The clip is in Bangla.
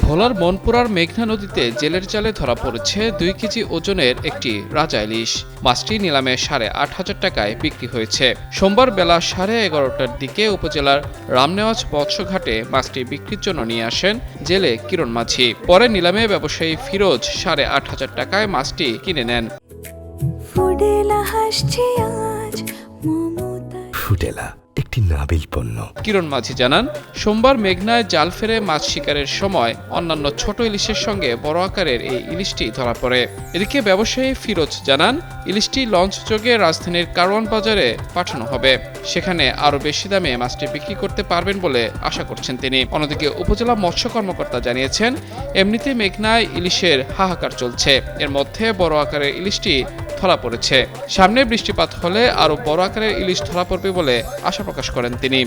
ভোলার মনপুরার মেঘনা নদীতে জেলের জালে ধরা পড়েছে 2 কেজি ওজনের একটি রাজা ইলিশ। মাছটি নিলামে 8,500 টাকায় বিক্রি হয়েছে। সোমবার বেলা 11:30টার দিকে উপজেলার রামনেওয়াজ মৎস্যঘাটে মাছটি বিক্রির জন্য নিয়ে আসেন জেলে কিরণ মাঝি। পরে নিলামে ব্যবসায়ী ফিরোজ 8,500 টাকায় মাছটি কিনে নেন। ফুটেলা একটি নাবিল পণ্য। কিরণ মাঝি জানান, সোমবার মেঘনায় জাল ফেলে মাছ শিকারের সময় অন্যান্য ছোট ইলিশের সঙ্গে বড় আকারের এই ইলিশটি ধরা পড়ে। এদিকে ব্যবসায়ী ফিরোজ জানান, ইলিশটি লঞ্চ যোগে রাজধানীর কারওয়ান বাজারে পাঠানো হবে। সেখানে আরও বেশি দামে মাছটি বিক্রি করতে পারবেন বলে আশা করছেন তিনি। অন্যদিকে উপজেলা মৎস্য কর্মকর্তা জানিয়েছেন, এমনিতে মেঘনায় ইলিশের হাহাকার চলছে। এর মধ্যে বড় আকারের ইলিশটি ধরা পড়েছে। সামনে বৃষ্টিপাত হলে আরও বড় আকারের ইলিশ ধরা পড়বে বলে আশা প্রকাশ করেন তিনি।